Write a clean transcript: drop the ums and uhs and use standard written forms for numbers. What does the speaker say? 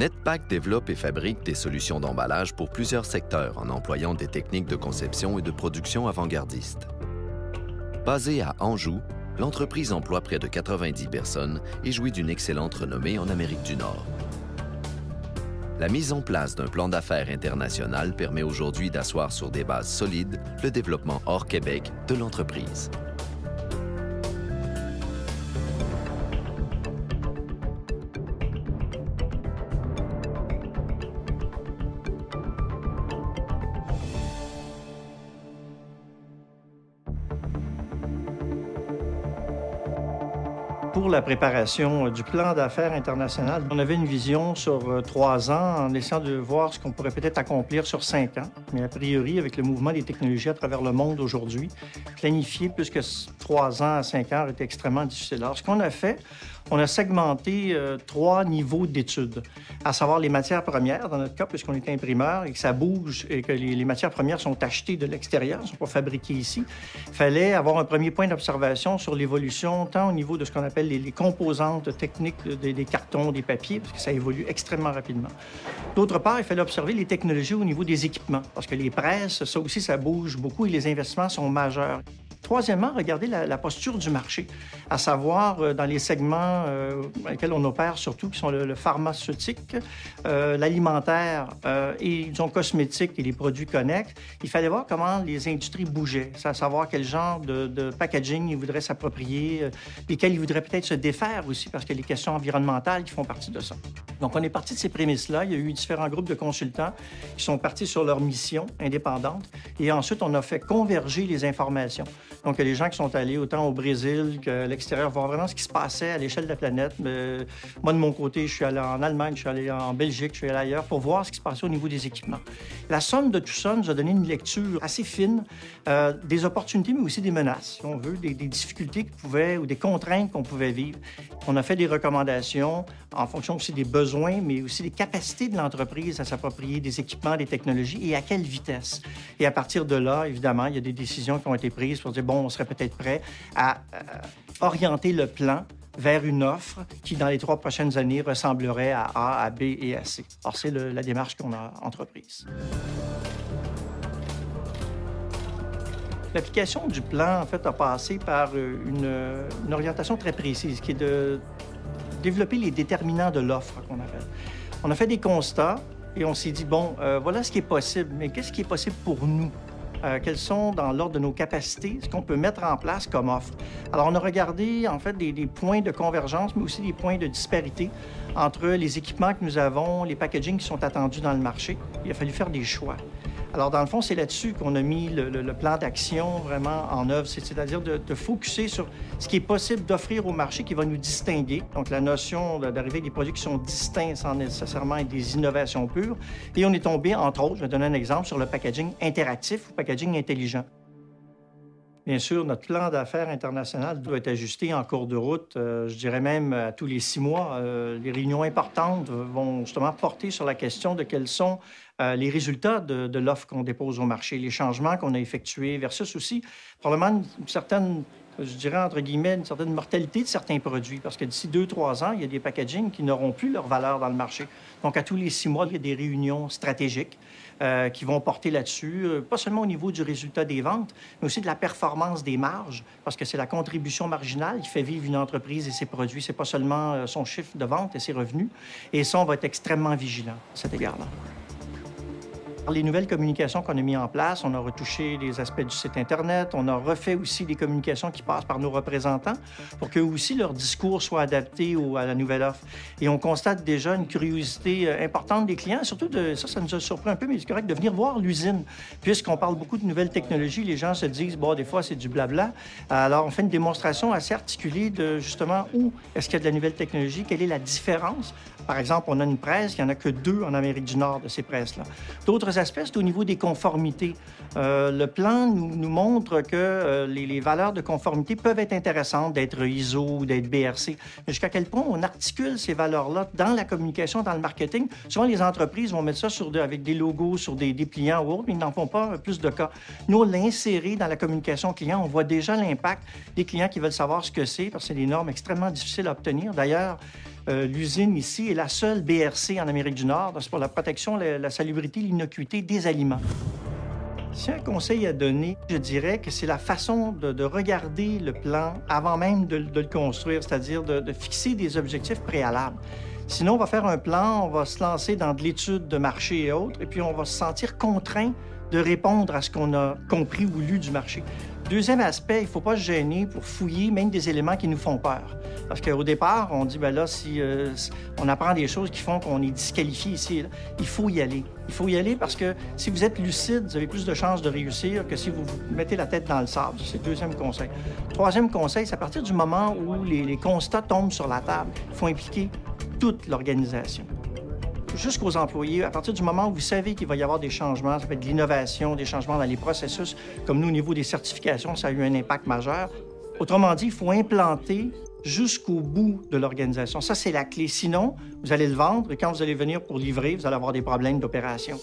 Netpack développe et fabrique des solutions d'emballage pour plusieurs secteurs en employant des techniques de conception et de production avant-gardistes. Basée à Anjou, l'entreprise emploie près de 90 personnes et jouit d'une excellente renommée en Amérique du Nord. La mise en place d'un plan d'affaires international permet aujourd'hui d'asseoir sur des bases solides le développement hors Québec de l'entreprise. Pour la préparation du plan d'affaires international, on avait une vision sur 3 ans en essayant de voir ce qu'on pourrait peut-être accomplir sur 5 ans. Mais a priori, avec le mouvement des technologies à travers le monde aujourd'hui, planifier plus que 3 ans à 5 ans était extrêmement difficile. Alors, ce qu'on a fait, on a segmenté 3 niveaux d'études, à savoir les matières premières, dans notre cas, puisqu'on est imprimeur et que ça bouge et que les matières premières sont achetées de l'extérieur, ne sont pas fabriquées ici. Il fallait avoir un premier point d'observation sur l'évolution, tant au niveau de ce qu'on appelle les composantes techniques des cartons, des papiers, parce que ça évolue extrêmement rapidement. D'autre part, il fallait observer les technologies au niveau des équipements, parce que les presses, ça aussi, ça bouge beaucoup et les investissements sont majeurs. Troisièmement, regarder la posture du marché, à savoir dans les segments dans lesquels on opère surtout, qui sont le pharmaceutique, l'alimentaire et, disons, cosmétique et les produits connexes. Il fallait voir comment les industries bougeaient, à savoir quel genre de packaging ils voudraient s'approprier, lesquels ils voudraient peut-être se défaire aussi, parce qu'il y a les questions environnementales qui font partie de ça. Donc, on est parti de ces prémices-là. Il y a eu différents groupes de consultants qui sont partis sur leur mission indépendante et ensuite, on a fait converger les informations. Donc, il y a des gens qui sont allés autant au Brésil qu'à l'extérieur voir vraiment ce qui se passait à l'échelle de la planète. Moi, de mon côté, je suis allé en Allemagne, je suis allé en Belgique, je suis allé ailleurs pour voir ce qui se passait au niveau des équipements. La somme de tout ça nous a donné une lecture assez fine des opportunités, mais aussi des menaces, si on veut, des difficultés ou des contraintes qu'on pouvait vivre. On a fait des recommandations en fonction aussi des besoins, mais aussi des capacités de l'entreprise à s'approprier des équipements, des technologies et à quelle vitesse. Et à partir de là, évidemment, il y a des décisions qui ont été prises pour dire, bon, on serait peut-être prêt à orienter le plan vers une offre qui, dans les 3 prochaines années, ressemblerait à A, à B et à C. Alors, c'est la démarche qu'on a entreprise. L'application du plan, en fait, a passé par une orientation très précise, qui est de développer les déterminants de l'offre qu'on appelle. On a fait des constats et on s'est dit, bon, voilà ce qui est possible, mais qu'est-ce qui est possible pour nous? Quelles sont, dans l'ordre de nos capacités, ce qu'on peut mettre en place comme offre. Alors, on a regardé, en fait, des points de convergence, mais aussi des points de disparité entre les équipements que nous avons, les packagings qui sont attendus dans le marché. Il a fallu faire des choix. Alors, dans le fond, c'est là-dessus qu'on a mis le plan d'action vraiment en œuvre, c'est-à-dire de focusser sur ce qui est possible d'offrir au marché qui va nous distinguer. Donc, la notion d'arriver avec des produits qui sont distincts sans nécessairement être des innovations pures. Et on est tombé, entre autres, je vais donner un exemple, sur le packaging interactif ou packaging intelligent. Bien sûr, notre plan d'affaires international doit être ajusté en cours de route, je dirais même à tous les 6 mois. Les réunions importantes vont justement porter sur la question de quels sont les résultats de l'offre qu'on dépose au marché, les changements qu'on a effectués versus aussi probablement une certaine, je dirais entre guillemets, une certaine mortalité de certains produits. Parce que d'ici 2-3 ans, il y a des packagings qui n'auront plus leur valeur dans le marché. Donc, à tous les 6 mois, il y a des réunions stratégiques qui vont porter là-dessus, pas seulement au niveau du résultat des ventes, mais aussi de la performance des marges, parce que c'est la contribution marginale qui fait vivre une entreprise et ses produits. C'est pas seulement son chiffre de vente et ses revenus. Et ça, on va être extrêmement vigilant à cet égard-là. Les nouvelles communications qu'on a mises en place, on a retouché les aspects du site Internet, on a refait aussi des communications qui passent par nos représentants pour qu'eux aussi, leur discours soit adapté à la nouvelle offre. Et on constate déjà une curiosité importante des clients, surtout ça nous a surpris un peu, mais c'est correct, de venir voir l'usine. Puisqu'on parle beaucoup de nouvelles technologies, les gens se disent, bon, des fois, c'est du blabla. Alors, on fait une démonstration assez articulée de, justement, où est-ce qu'il y a de la nouvelle technologie, quelle est la différence. Par exemple, on a une presse, il n'y en a que 2 en Amérique du Nord de ces presses-là. D'autres aspects, c'est au niveau des conformités. Le plan nous montre que les valeurs de conformité peuvent être intéressantes, d'être ISO ou d'être BRC. Mais jusqu'à quel point on articule ces valeurs-là dans la communication, dans le marketing. Souvent, les entreprises vont mettre ça avec des logos, sur des dépliants ou autres, mais ils n'en font pas plus de cas. Nous, on l'a inséré dans la communication client. On voit déjà l'impact des clients qui veulent savoir ce que c'est, parce que c'est des normes extrêmement difficiles à obtenir. D'ailleurs, L'usine ici est la seule BRC en Amérique du Nord. C'est pour la protection, la salubrité, l'innocuité des aliments. Si un conseil à donner, je dirais que c'est la façon de regarder le plan avant même de le construire, c'est-à-dire de fixer des objectifs préalables. Sinon, on va faire un plan, on va se lancer dans de l'étude de marché et autres, et puis on va se sentir contraint de répondre à ce qu'on a compris ou lu du marché. Deuxième aspect, il ne faut pas se gêner pour fouiller même des éléments qui nous font peur. Parce qu'au départ, on dit, bien là, si on apprend des choses qui font qu'on est disqualifié ici, là, il faut y aller. Il faut y aller parce que si vous êtes lucide, vous avez plus de chances de réussir que si vous vous mettez la tête dans le sable. C'est le deuxième conseil. Troisième conseil, c'est à partir du moment où les constats tombent sur la table, il faut impliquer toute l'organisation. Jusqu'aux employés, à partir du moment où vous savez qu'il va y avoir des changements, ça peut être de l'innovation, des changements dans les processus, comme nous, au niveau des certifications, ça a eu un impact majeur. Autrement dit, il faut implanter jusqu'au bout de l'organisation. Ça, c'est la clé. Sinon, vous allez le vendre et quand vous allez venir pour livrer, vous allez avoir des problèmes d'opération.